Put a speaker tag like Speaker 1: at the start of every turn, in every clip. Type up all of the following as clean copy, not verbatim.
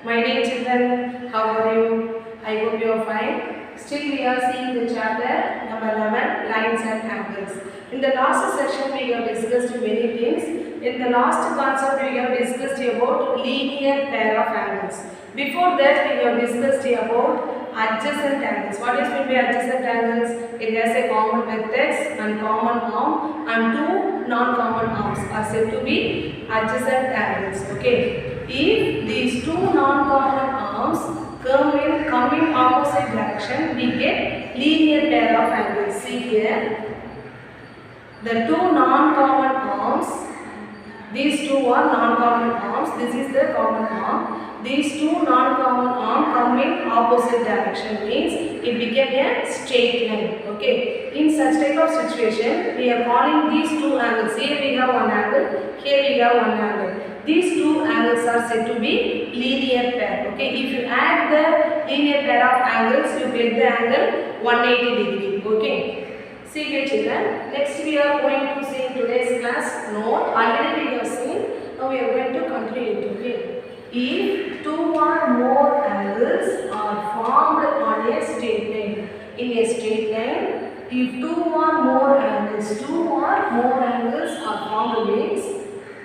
Speaker 1: My dear children, how are you? I hope you are fine. Still we are seeing the chapter number 11, lines and angles. In the last session we have discussed many things. In the last concept we have discussed about linear pair of angles. Before that we have discussed about adjacent angles. What is meant by adjacent angles? It has a common vertex and common arm and two non-common arms are said to be adjacent angles. Okay. If these two non-common arms come in opposite direction, we get linear pair of angles. See here, the two non-common arms. These two are non-common arms. This is the common arm. These two non-common arms come in opposite direction. Means it became a straight line. Okay. In such type of situation, we are calling these two angles. Here we have one angle. Here we have one angle. These two angles are said to be linear pair. Okay. If you add the linear pair of angles, you get the angle 180 degree. Okay. See here children, next we are going to see in today's class note. Already we have seen, now we are going to continue it. Okay. If two or more angles are formed on a straight line, in a straight line, if two or more angles are formed means,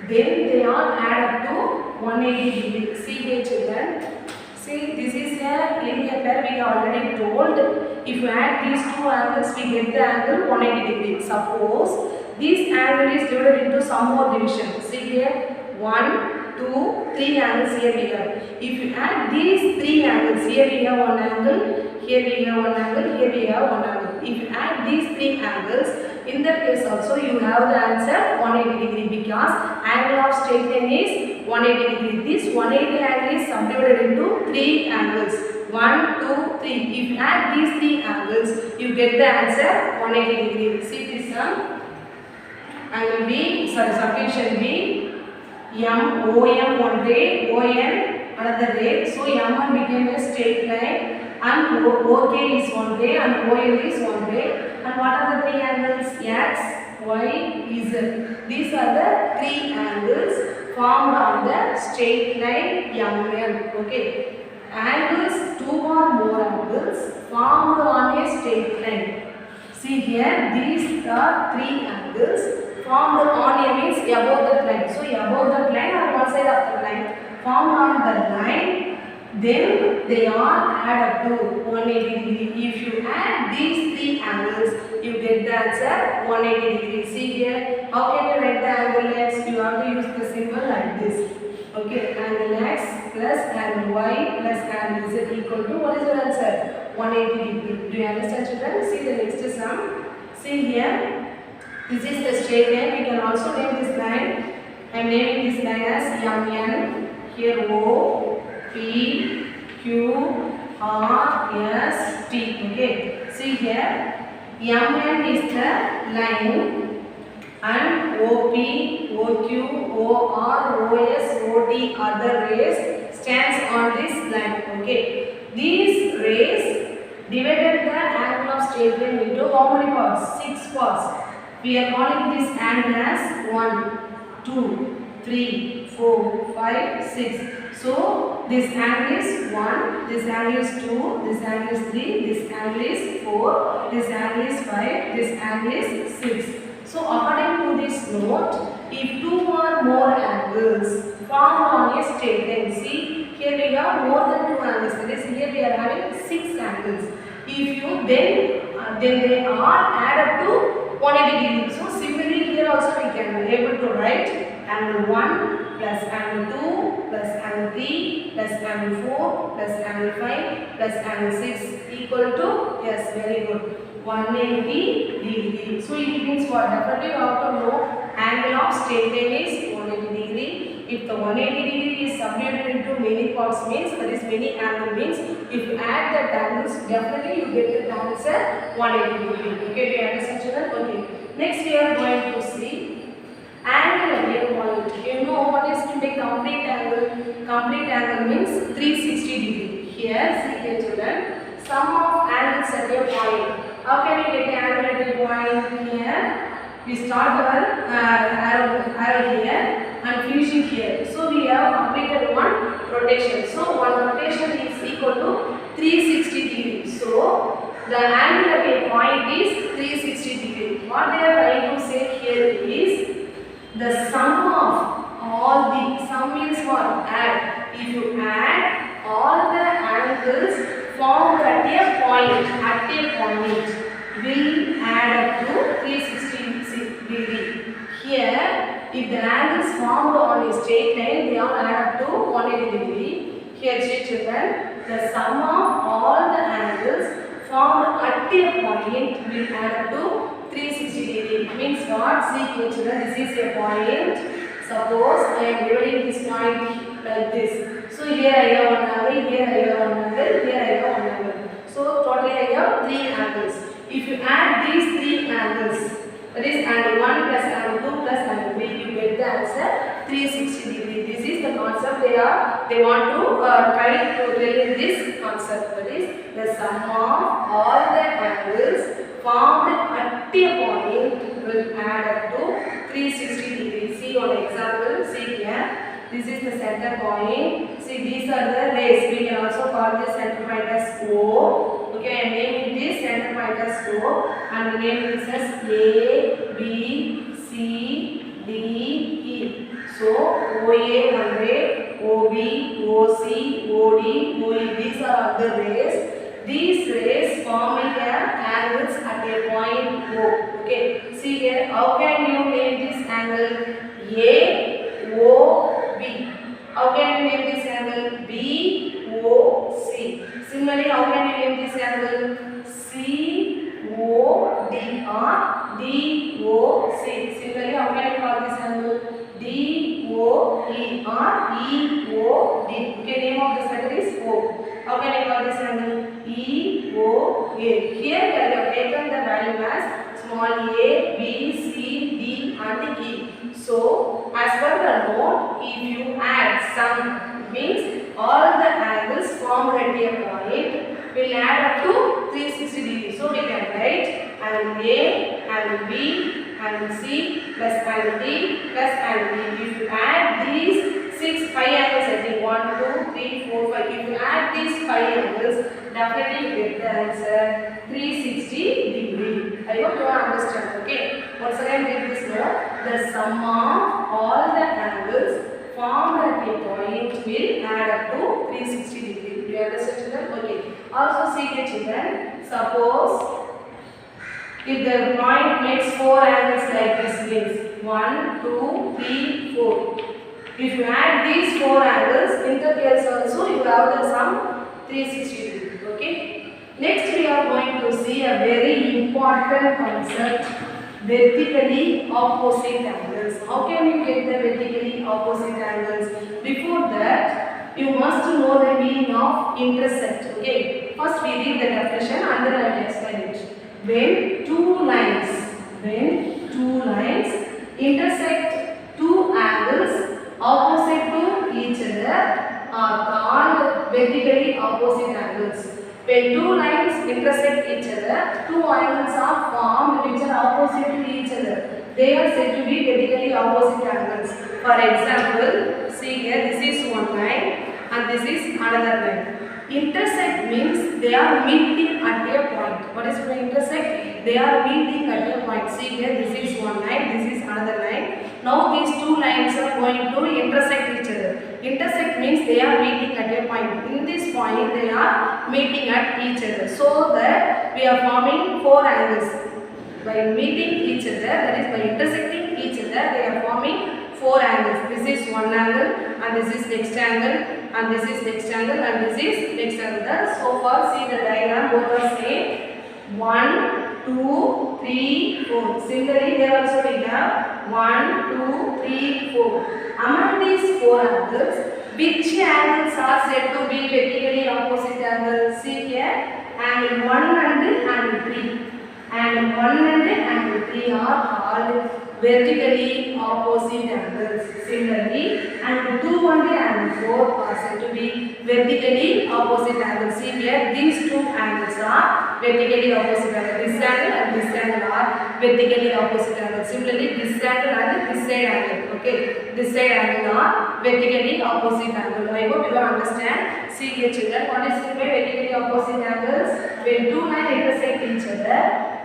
Speaker 1: then they are add up to 180 degree. See here children. See, this is a linear pair we already told. If you add these two angles, we get the angle 180 degree. Suppose this angle is divided into some more division. See here, 1, 2, 3 angles here we have. If you add these 3 angles, here we have one angle, here we have one angle, here we have one angle. If you add these 3 angles, in that case also you have the answer 180 degree because angle of straight line is 180 degree. This 180 angle is subdivided into 3 angles. 1, 2, 3. If you add these 3 angles, you get the answer 180 degree. See this one. Angle B, subdivision B. OM one ray, ON another ray. So M1 became a straight line and OK is one ray and OL is one ray. And what are the 3 angles? X, Y, Z. These are the 3 angles formed on the straight line MN. Okay. Angles, 2 or more angles formed on a straight line. See here, these are 3 angles formed on a means above the line. So above the line or one side of the line formed on the line, then they are add up to 180 degree. If you add these 3 angles, you get the answer 180 degree. See here, how can you write the angle X? You have to use the symbol like this. Okay, angle X plus angle Y plus angle Z equal to, what is your answer? 180 degree. Do you understand children? See the next sum. See here, this is the straight line. We can also name this line. I am naming this line as MN. Here O, P, Q, R, S, T. Okay. See here, MN is the line and OP, OQ, OR, OS, OD other rays stands on this line. Okay. These rays divided the angle of straight line into how many parts? 6 parts. We are calling this angle as 1, 2, 3, 4, 5, 6. So this angle is 1, this angle is 2, this angle is 3, this angle is 4, this angle is 5, this angle is 6. So according to this note, if 2 or more angles formed on a straight line, see here we have more than 2 angles, that is here we are having 6 angles. If you then they are add up to 180 degree. So similarly here also we can be able to write angle 1 plus angle 2 plus angle 3 plus angle 4 plus angle 5 plus angle 6 equal to, yes, very good, 180 degree. So it means what? Definitely you have to know angle of straight line is 180 degree. If the 180 degree is subdivided into many parts means there is many angle means if you add the angles definitely you get the answer 180 degree. Okay, do you understand children? Okay. Next we are going to see angle at a point. You know what is to be complete angle? Complete angle means 360 degree. Here, see here children, sum of angles at a point. How can we get the angle at a point? Here, we start our arrow here and finishing here. So we have completed one rotation. So one rotation is equal to 360 degrees. So the angle at a point is 360 degrees. What they are trying to say here is the sum of all the sum means what? Add. If you add all the angles formed at a point will add up to 360 degree. Here, if the angles formed on a straight line, they all add up to 180 degree. Here, children, the sum of all the angles formed at a point will add up to 360 degree. Means what? See here, children, this is a point. Suppose I am dividing this point like this. So here I have one angle, here I have one angle, here I have one angle. So totally I have 3 angles. If you add these 3 angles, that is angle 1 plus angle 2 plus angle 3, you get the answer 360 degree. This is the concept they want to try to tell in this concept. That is the sum of all the angles formed at a point will add up to 360 degrees. See on example, see here. This is the center point. See, these are the rays. We can also call this center point as O. Okay, I am naming this center point as O, and the name is as A, B, C, D, E. So, OA one ray, OB, OC, OD, OE. These are other rays. These rays forming angles at a point O. Okay, see here. How can you name this angle? A, O, B. How can you name this angle? B, O, C. Similarly, how can you name this angle? C, O, D or D, O, C. Similarly, how can you call this angle? D, O, E or E, O, D. Okay, name of this letter is O. How can I call this angle? E, O, A. Here we have taken the value as small a, b, c, d and e. So, as per the note, if you add sum, means all the angles formed at a point will add up to 360 degrees. So, we can write angle A, angle B, angle C plus angle D plus angle E. If you add these 5 angles, I think 1, 2, 3, 4, 5. If you add these 5 angles, definitely you get the answer 360 degree. I hope you understand. Okay. Once again, read this note. The sum of all the angles formed at a point will add up to 360 degree. Do you understand, children? Okay. Also see here, children. Suppose if the point makes 4 angles like this means 1, 2, 3, 4. If you add these 4 angles, intervals also you have the sum 360 degree. Okay. Next we are going to see a very important concept, vertically opposite angles. How can you get the vertically opposite angles? Before that, you must know the meaning of intersect. Okay. First we read the definition and then I will explain it. When two lines intersect 2 angles opposite to each other are called vertically opposite angles. When 2 lines intersect each other, 2 angles are formed which are opposite to each other. They are said to be vertically opposite angles. For example, see here, this is one line and this is another line. Intersect means they are meeting at a point. What is intersect? They are meeting at a point. See here, this is one line, this is another line. Now these 2 lines are going to intersect each other. Intersect means they are meeting at a point. In this point, they are meeting at each other. So that we are forming 4 angles. By meeting each other, that is by intersecting each other, they are forming 4 angles. This is one angle and this is next angle and this is next angle and this is next angle. So far see the diagram, both are same. 1, 2, 3, 4. Similarly here also we have 1, 2, 3, 4. Among these 4 angles, which angles are said to be vertically opposite angles? See here, angle 1 and angle 3. Angle 1 and angle 3 are called vertically opposite angles. Similarly, angle 2 and angle 4 are said to be vertically opposite angles. See here, these 2 angles are vertically opposite angle. This angle and this angle are vertically opposite angle. Similarly, this angle and this side angle. Okay, this side angle are vertically opposite angle. I hope you understand. See here, children. What is meant by vertically opposite angles? When two lines intersect each other,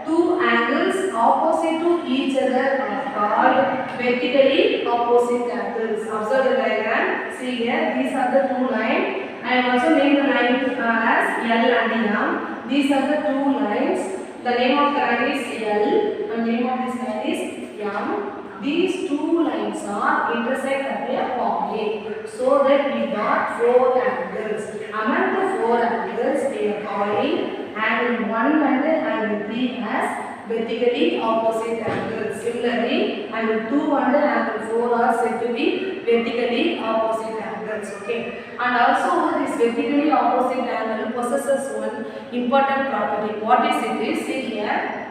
Speaker 1: two angles opposite to each other are called vertically opposite angles. Observe the diagram. See here, these are the two lines. I am also named the line as L and M. These are the two lines. The name of the line is L and name of this line is M. These two lines are intersect at a point, so that we got four angles. Among the four angles, we are calling angle 1 and angle 3 as vertically opposite angles. Similarly, angle 2 and angle 4 are said to be vertically opposite angles. Okay, and also this vertically opposite angle possesses one important property. What is it? Is see here.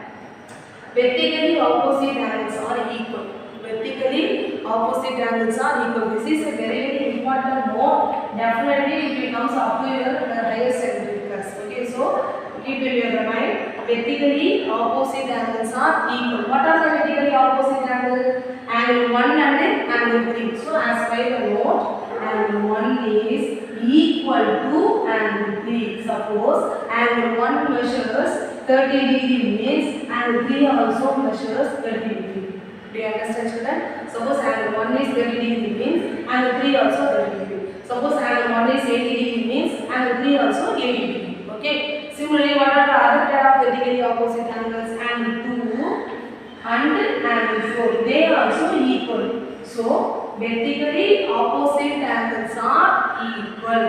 Speaker 1: Vertically opposite angles are equal. Vertically opposite angles are equal. This is a very important note. Definitely it becomes up to your higher secondary class. Okay, so keep in your mind. Vertically opposite angles are equal. What are the vertically opposite angles? Angle 1 and angle 3. So as by the note, angle 1 is equal to angle 3. Suppose angle 1 measures 30 degree means angle 3 also measures 30 degree. Do you understand, children? Suppose angle 1 is 30 degree means angle 3 also 30 degree. Suppose angle 1 is 80 degree means angle 3 also 80 degree. Okay. Similarly, what are the other pair of vertically opposite angles? Angle 2 and angle 4. They are also equal. So vertically opposite angles are equal.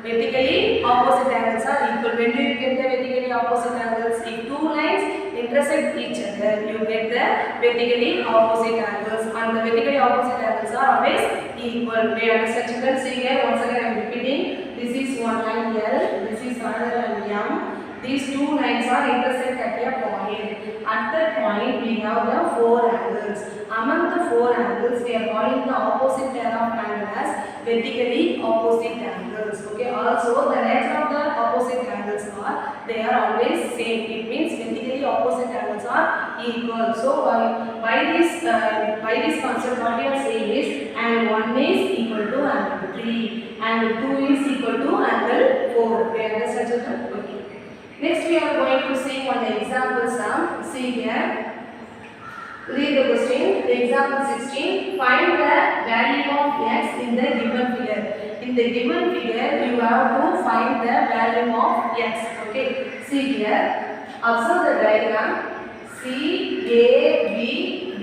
Speaker 1: Vertically opposite angles are equal. When do you get the vertically opposite angles? If two lines intersect each other, you get the vertically opposite angles, and the vertically opposite angles are always equal. Do you understand, children? See here, once again I am repeating. This is one line L, this is another line M. These two lines are intersect at a point. At that point, we have the four angles. Among the four angles, we are calling the opposite pair of angles as vertically opposite angles. Okay. Also, the nature of the opposite angles are they are always same. It means vertically opposite angles are equal. So, by this concept, what we are saying is angle 1 is equal to angle 3, angle 2 is equal to angle 4. We understand, children? Okay. Next, we are going to see one example sum. See here. Read the question. Example 16. Find the value of x in the given figure. In the given figure, you have to find the value of x. Okay. See here. Observe the diagram. C, A, B, D,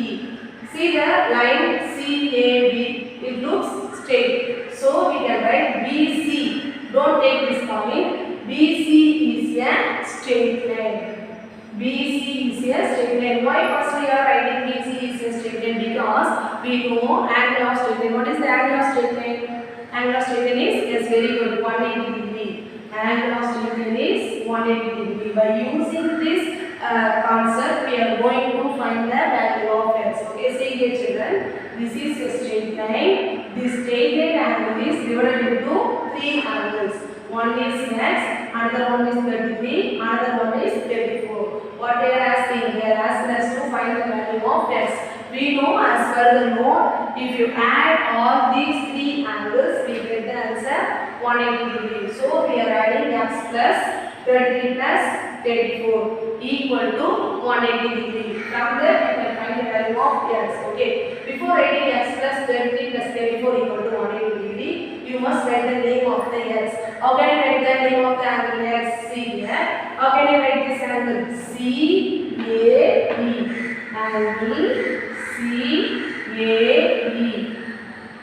Speaker 1: E. See the line C, A, B. It looks straight. So, we can write B, C. Don't take this point. BC is a straight line. BC is a straight line. Why first we are writing BC is a straight line? Because we know angle of straight line. What is the angle of straight line? Angle of straight line is yes, very good, 180 degree. Angle of straight line is 180 degree. By using this concept, we are going to find the value of x. Okay, see here, children. This is a straight line. This straight line angle is divided into three angles. One is x, another one is 33, another one is 34. What they are asking? They are asking us to find the value of x. We know as per the note, if you add all these three angles, we get the answer 180 degrees. So we are adding x plus 33 plus 34 equal to 180 degrees. From there, we can find the value of x. Okay. Before writing x plus 33 plus 34 equal to 180 degrees, you must write the name of the x. How can you write the name of the angle x? C here. How can you write this angle? C A B. Angle C A B.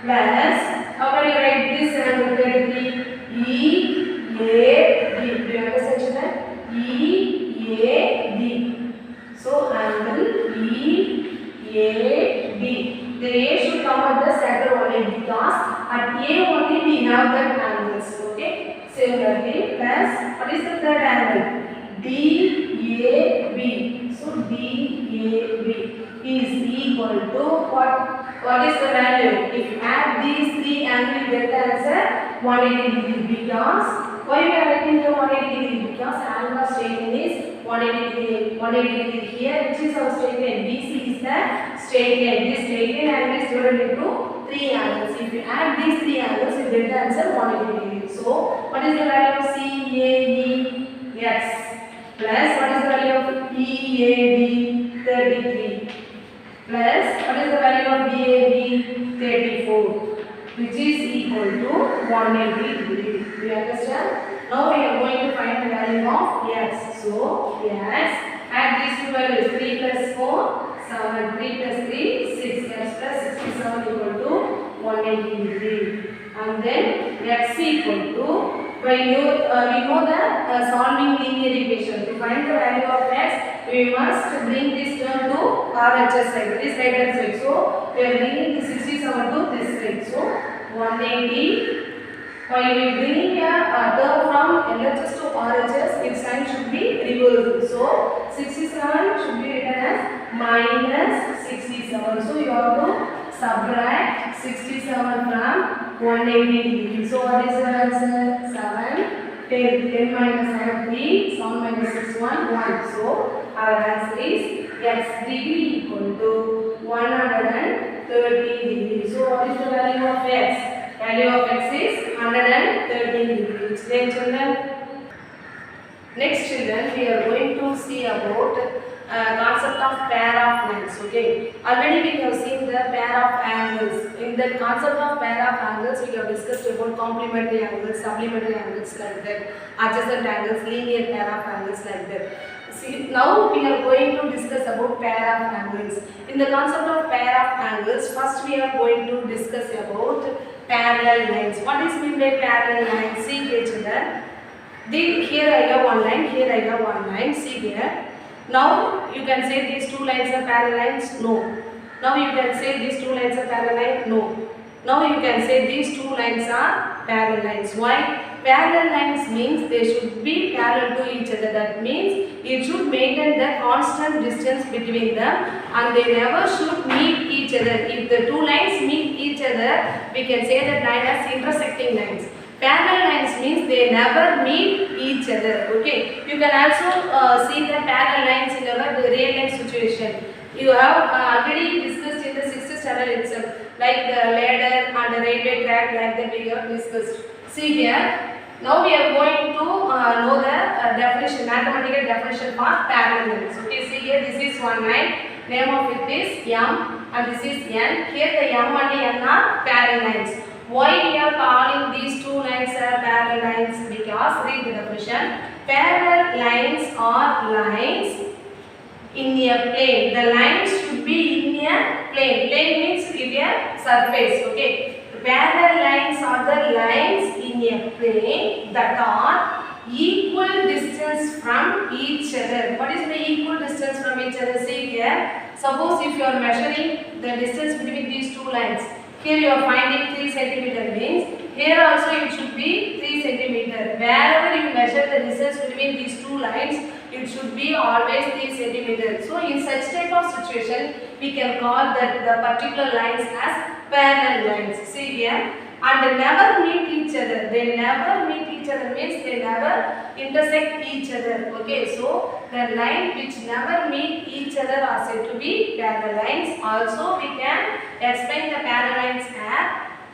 Speaker 1: Plus, how can you write this angle 33? E A B. Do you understand, children? E A B. So angle E A B. The A should come at the center only because at A only we have that angles. Okay. Similarly, plus what is the third angle? D A B. So D A B is equal to what? What is the value? If you add these three angles, you get the answer 180 degree. Because why we are writing the 180 degree because angle of straight line is 180 degree. 180 degree here. Which is our straight line? BC is the straight line. This straight line angle is divided into 3 angles. If you add these 3 angles, you get the answer 180 degree. So, what is the value of CAEX plus what is the value of EAD 33 plus what is the value of BAB 34, which is equal to 180 degree. Do you understand? Now we are going to find the value of x. So, x, add these two values 3 plus 4, 7, 3 plus 3, 6, x plus 67 equal to 180 degree. And then x equal to, we know the solving linear equation. To find the value of x, we must bring this term to RHS side, this right hand side. So, we are bringing the 67 to this side. So, 180. While we bring a term from LHS to RHS, its sign should be reversed. So, 67 should be written as minus 67. So, you have to subtract 67 from 180 degree. So, what is the answer? 7, 10 minus 7, 3, 7 minus 6, 1, 1. So, our answer is x degree equal to 130 degree. So, what is the value of x? Value of x is 130 degree. Explain, children. Next, children, we are going to see about concept of pair of lines. Okay, already we have seen the pair of angles. In the concept of pair of angles, we have discussed about complementary angles, supplementary angles like that, adjacent angles, linear pair of angles like that. See, now we are going to discuss about pair of angles. In the concept of pair of angles, first we are going to discuss about parallel lines. What is meant by parallel lines? See here, children. Here I have one line, here I have one line. See here. Now you can say these two lines are parallel lines. No. Now you can say these two lines are parallel lines. No. Now you can say these two lines are parallel lines. Why? Parallel lines means they should be parallel to each other. That means it should maintain the constant distance between them and they never should meet each other. If the two lines meet each other, we can say that line as intersecting lines. Parallel lines means they never meet each other. Okay. You can also see the parallel lines in our real life situation. You have already discussed in the 6th standard itself, like the ladder and the railway track, like that we have discussed. See here. Now we are going to know the definition, mathematical definition for parallel lines. Okay. See here. This is one line. Name of it is M and this is N. Here the M and N are parallel lines. Why we are calling these two lines are parallel lines? Because, read the definition, parallel lines are lines in a plane. The lines should be in a plane. Plane means in a surface. Okay. The parallel lines are the lines in a plane that are equal distance from each other. What is the equal distance from each other? See here. Suppose if you are measuring the distance between these two lines. Here you are finding 3 cm means here also it should be 3 cm. Wherever you measure the distance between these two lines, it should be always 3 cm. So in such type of situation, we can call that the particular lines as parallel lines. See here, and they never meet each other. They never meet each other means they never intersect each other. Okay, so the line which never meet each other are said to be parallel lines. Also, we can explain the parallel lines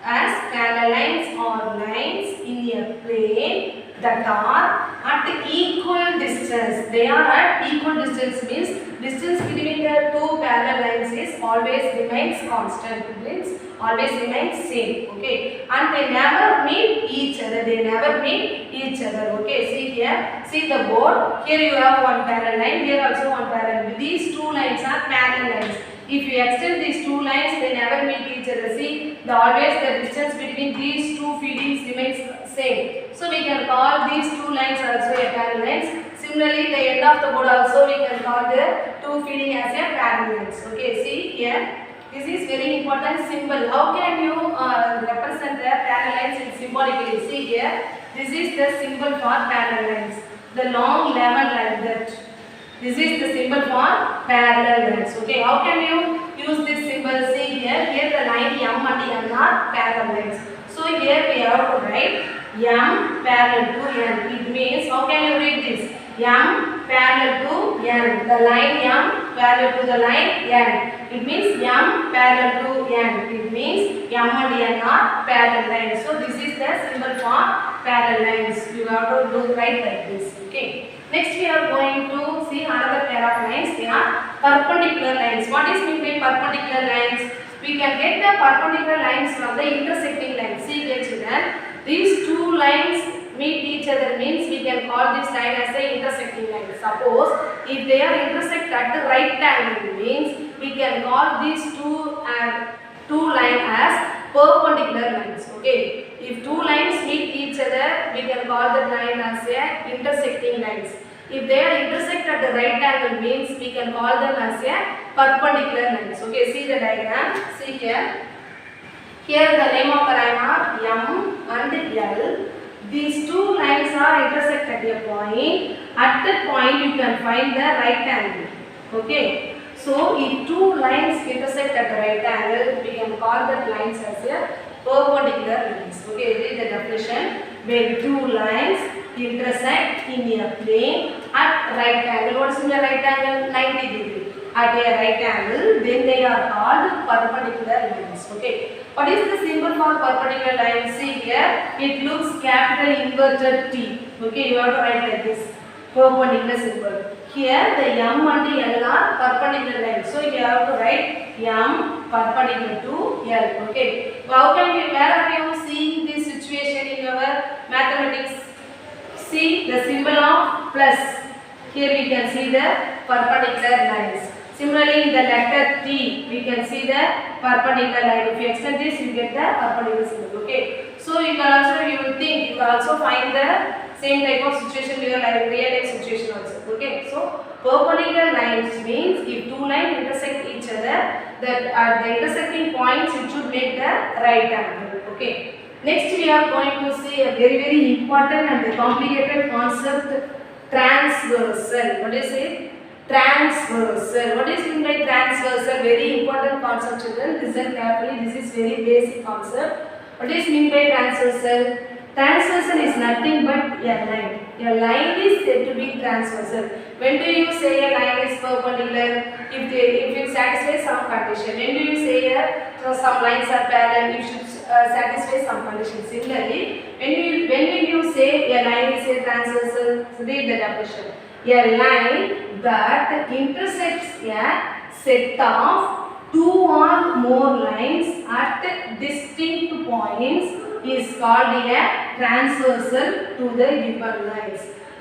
Speaker 1: as parallel lines or lines in a plane that are at equal distance. They are at equal distance means distance between the two parallel lines is always remains constant, means always remains same. Okay, and they never meet each other. They never meet each other. Okay, see here, see the board. Here you have one parallel line. Here also one parallel. These two lines are parallel lines. If you extend these two lines, they never meet each other. See, always the distance between these two feedings remains same. So we can call these two lines also a parallel lines. Similarly, the end of the board also we can call the two feeding as a parallel lines. Okay, see here. This is very important symbol. How can you represent the parallel lines in symbolically? See here. This is the symbol for parallel lines. The long level like that. This is the symbol for parallel lines. Okay, how can you use this symbol? See here. Here the line M and N are parallel lines. So here we have to write M parallel to N. It means how M parallel to N. The line M parallel to the line N. It means M parallel to N. It means M and N are parallel lines. So this is the symbol for parallel lines. You have to do right like this. Okay. Next we are going to see another pair of lines. They are perpendicular lines. What is meant by perpendicular lines? We can get the perpendicular lines from the intersecting lines. See here children, these two lines meet each other means we can call this line as the intersecting line. Suppose if they are intersect at the right angle means we can call these two lines as perpendicular lines. Okay. If two lines meet each other, we can call that line as a intersecting lines. If they are intersect at the right angle means we can call them as a perpendicular lines. Okay, see the diagram. See here. Here the name of the line are M and L. These two lines are intersect at a point. At that point you can find the right angle. Okay. So if two lines intersect at the right angle, we can call that lines as a perpendicular lines. Okay, read the definition. When two lines intersect in a plane at right angle. What is in the right angle? 90 degree. At a right angle, then they are called perpendicular lines. Okay. What is the symbol for perpendicular lines? See here, it looks capital inverted T. Okay, you have to write like this. Perpendicular symbol. Here the M and L are perpendicular lines. So you have to write M perpendicular to L. Okay. How can we, where are you seeing this situation in your mathematics? See the symbol of plus. Here we can see the perpendicular lines. Similarly, in the letter T, we can see the perpendicular line. If you extend this, you get the perpendicular symbol. Okay. So you can also, you will think, you can also find the same type of situation in your life, real life situation also. Okay. So perpendicular lines means if two lines intersect each other, that at the intersecting points it should make the right angle. Okay. Next we are going to see a very important and complicated concept, transversal. What is it? Transversal. What is meant by transversal? Very important concept children. Listen carefully. This is very basic concept. What is meant by transversal? Transversal is nothing but a line. A line is said to be transversal. When do you say a line is perpendicular? If it satisfies some condition. When do you say some lines are parallel? You should satisfy some condition. Similarly, when you say a line is a transversal, read the definition. A line that intersects a set of two or more lines at distinct points is called a transversal to the given lines.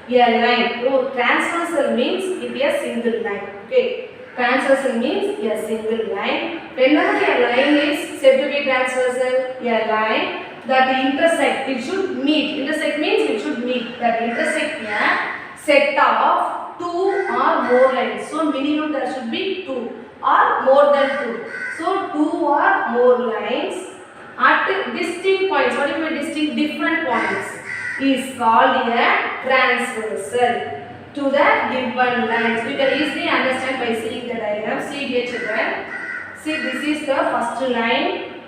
Speaker 1: A line. Oh, transversal means it is a single line. Okay. Transversal means a single line. Whenever a line is said to be transversal, a line that intersect, it should meet. Intersect means it should meet. That intersect a set of two or more lines. So minimum there should be two or more than two. So two or more lines at distinct points. What do you mean distinct? Different points is called a transversal to the given lines. You can easily understand by seeing the diagram. See here children. See, this is the first line,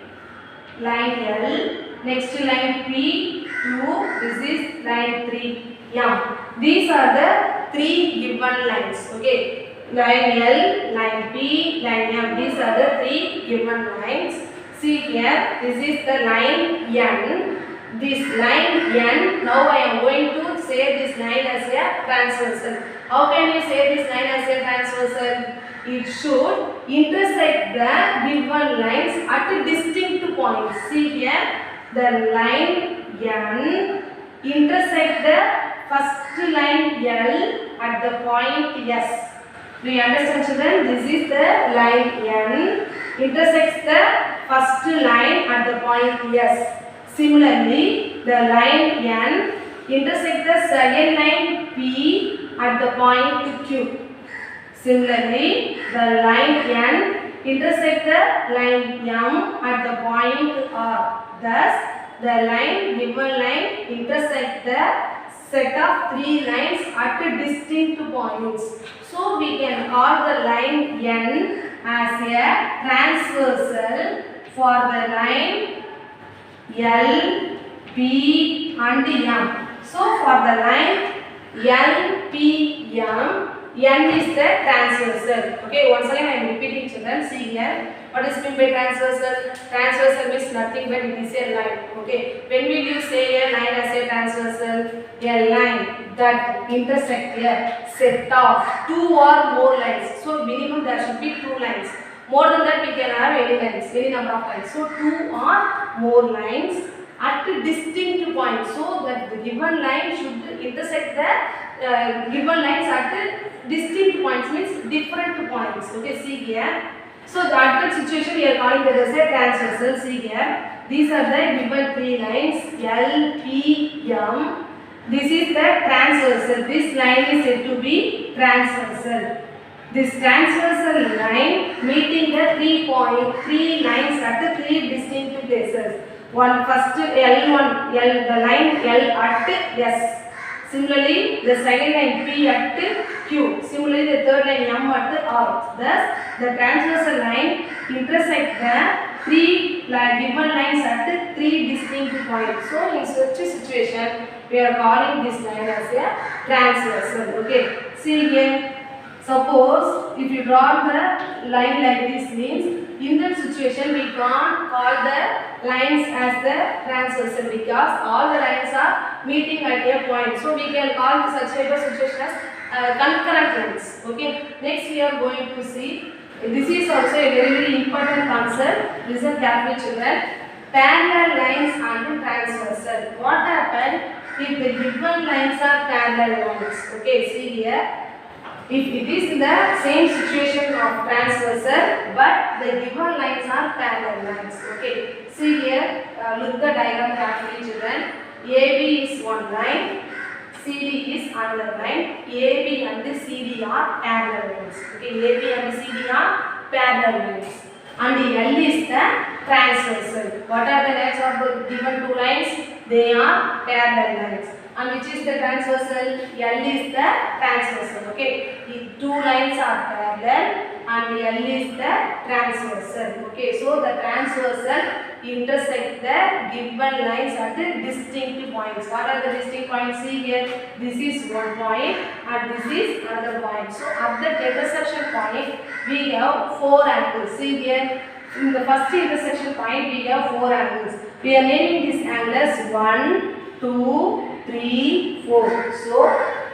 Speaker 1: line L. Next line P, 2. This is line 3, M. These are the three given lines. Okay. Line L, line P, line M. These are the three given lines. See here, this is the line N. This line N, now I am going to say this line as a transversal. How can you say this line as a transversal? It should intersect the given lines at distinct points. See here, the line N intersect the first line L at the point S. Do you understand children? This is the line N intersects the first line at the point S. Similarly, the line N intersects the second line P at the point Q. Similarly, the line N intersects the line M at the point R. Thus, the given line intersects the set of three lines at distinct points. So, we can call the line N as a transversal for the line L, P and M. So, for the line L, PM. N is the transversal. Okay, once again I am repeating children. See here. What is meant by transversal? Transversal means nothing but it is a line. Okay. When will you say a line as a transversal? A line that intersect a set of two or more lines. So minimum there should be two lines. More than that we can have any lines, any number of lines. So two or more lines at distinct points. So that the given line should intersect the given lines at distinct points, means different points. Okay, see here. So at that situation we are calling that as a transversal. See here. These are the given three lines L, P, M. This is the transversal. This line is said to be transversal. This transversal line meeting the three lines at the three distinct places. One first L1, the line L at S. Similarly, the second line P at Q. Similarly, the third line M at R. Thus, the transversal line intersect the three given lines at three distinct points. So, in such a situation, we are calling this line as a transversal. Okay. See here. Suppose if you draw the line like this, means in that situation we can't call the lines as the transversal because all the lines are meeting at a point. So we can call such type of situation as concurrent lines. Okay. Next we are going to see. This is also a very important concept. Listen carefully, children. Parallel lines and transversal. What happens if the given lines are parallel lines? Okay. See here. If it is in the same situation of transversal, but the given lines are parallel lines. Okay. See here, look the diagram carefully, children. AB is one line, CD is another line. AB and CD are parallel lines. Okay. AB and CD are parallel lines. And L is the transversal. What are the lines of the given two lines? They are parallel lines. And which is the transversal? L is the transversal. Okay. The two lines are parallel and L is the transversal. Okay. So the transversal intersect the given lines at the distinct points. What are the distinct points? See here. This is one point and this is another point. So at the intersection point we have four angles. See here. In the first intersection point we have four angles. We are naming these angles 1, 2, 3, 4. So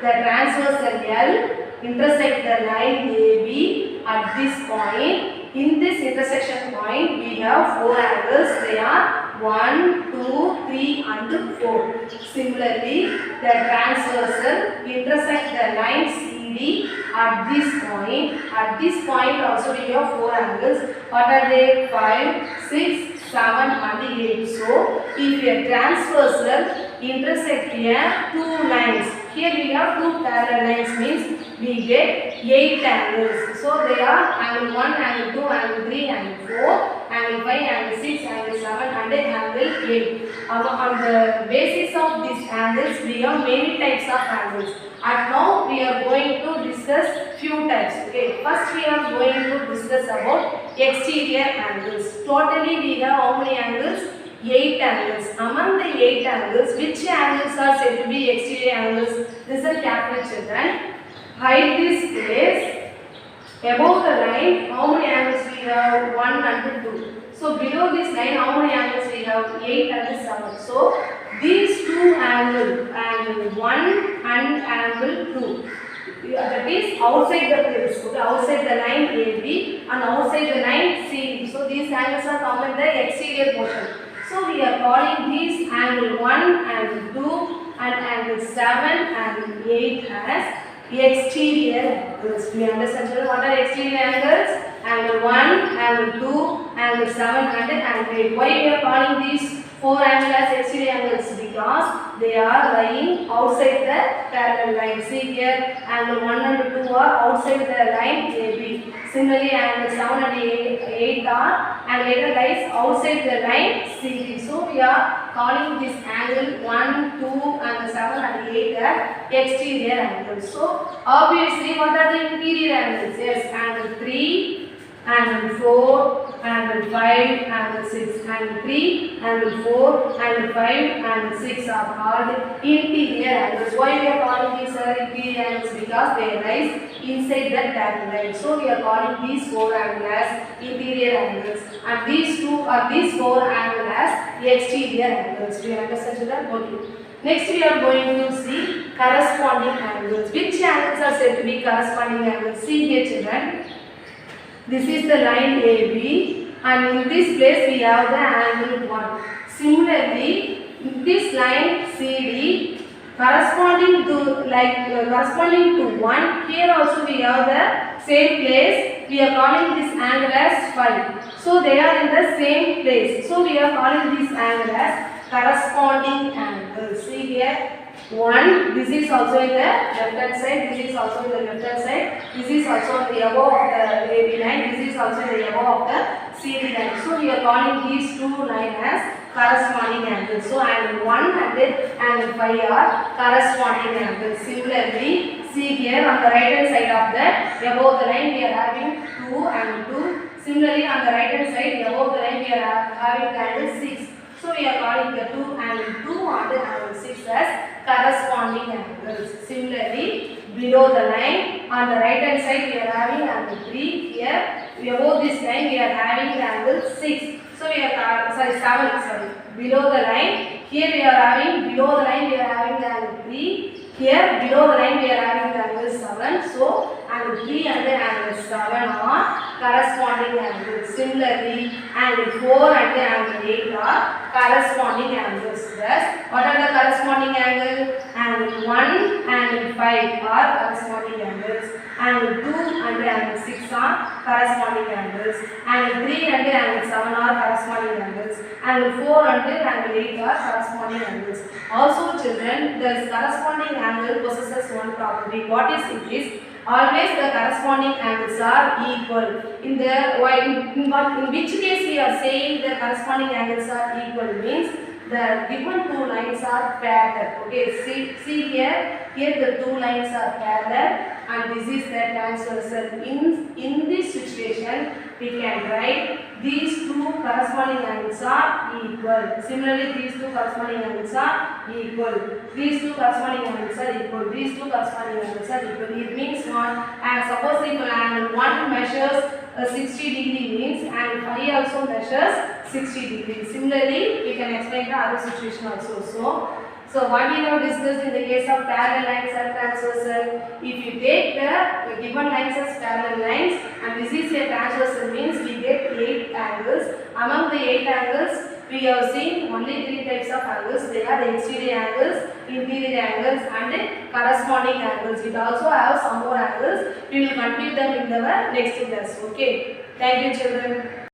Speaker 1: the transversal L intersect the line AB at this point. In this intersection point we have four angles. They are 1, 2, 3 and 4. Similarly, the transversal intersect the line CD at this point. At this point also we have four angles. What are they? 5, 6, 7 and 8. So if a transversal intersect here two lines. Here we have two parallel lines, means we get 8 angles. So they are angle 1, angle 2, angle 3, angle 4, angle 5, angle 6, angle 7 and angle 8. On the basis of these angles we have many types of angles. And now we are going to discuss few types. Okay. First we are going to discuss about exterior angles. Totally we have how many angles? 8 angles. Among the 8 angles, which angles are said to be exterior angles? Listen carefully, children. Height this is above the line. How many angles we have? 1 and 2. So below this line, how many angles we have? 8 and 7. So these two angles, angle 1 and angle 2. That is outside the place, okay, outside the line AB and outside the line CD. So these angles are common in the exterior portion. So we are calling these angle 1, angle 2 and angle 7 and 8 as exterior angles. We understand what are exterior angles? Angle 1, angle 2, angle 7 and angle 8. Why we are calling these four angles as exterior angles? Because they are lying outside the parallel line. See here, angle 1 and 2 are outside the line AB. Similarly, angle 7 and 8 are angle lies outside the line CD. So we are calling this angle 1, 2 and 7 and 8 as exterior angles. So obviously, what are the interior angles? Yes, angle 3, angle 4, angle 5, angle 6, angle 3, angle 4, angle 5, angle 6 are called interior angles. Why we are calling these interior angles? because they rise inside the tangent line. So we are calling these four angles as interior angles, and these four angles as exterior angles. Do you understand children? Okay. Next we are going to see corresponding angles. Which angles are said to be corresponding angles? See here children. This is the line AB, and in this place we have the angle 1. Similarly, in this line CD corresponding to 1, here also we have the same place. We are calling this angle as phi. So they are in the same place. So we are calling this angle as corresponding angles. See here. 1, this is also in the left hand side, this is also in the left hand side, this is also on the above of the AB line, this is also in the above of the CD line. So we are calling these two lines as corresponding angles. So angle 1 and angle phi are corresponding angles. Similarly, see here on the right hand side of that, above the line we are having 2 and 2. Similarly on the right hand side, above the line we are having angle 6. So we are calling the angle 2 and angle 6 as corresponding angles. Similarly, below the line on the right hand side we are having angle 3. Here above this line we are having angle 6. So we are 7. Below the line, here we are having below the line we are having angle 3. Here below the line we are having angle 7. So angle 3 and angle 7 are corresponding angles. Similarly, angle 4 and angle 8 are corresponding angles. Thus, what are the corresponding angles? Angle 1 and angle 5 are corresponding angles. Angle 2 and angle 6 are corresponding angles. Angle 3 and angle 7 are corresponding angles. Angle 4 and angle 8 are corresponding angles. Also children, the corresponding angle possesses one property. What is it is, always the corresponding angles are equal. In which case we are saying the corresponding angles are equal means the given two lines are parallel. Okay, see here the two lines are parallel and this is the transversal. In this situation we can write these two corresponding angles are equal. Similarly, these two corresponding angles are equal. These two corresponding angles are equal. These two corresponding angles are equal. It means what? And suppose if angle 1 measures 60 degree means angle phi also measures 60 degrees. Similarly, we can explain the other situation also. So what we have discussed in the case of parallel lines and transversal, if you take the given lines as parallel lines and this is a transversal means we get 8 angles. Among the 8 angles, we have seen only 3 types of angles. They are the exterior angles, interior angles and corresponding angles. It also has some more angles. We will complete them in the next class. Okay. Thank you children.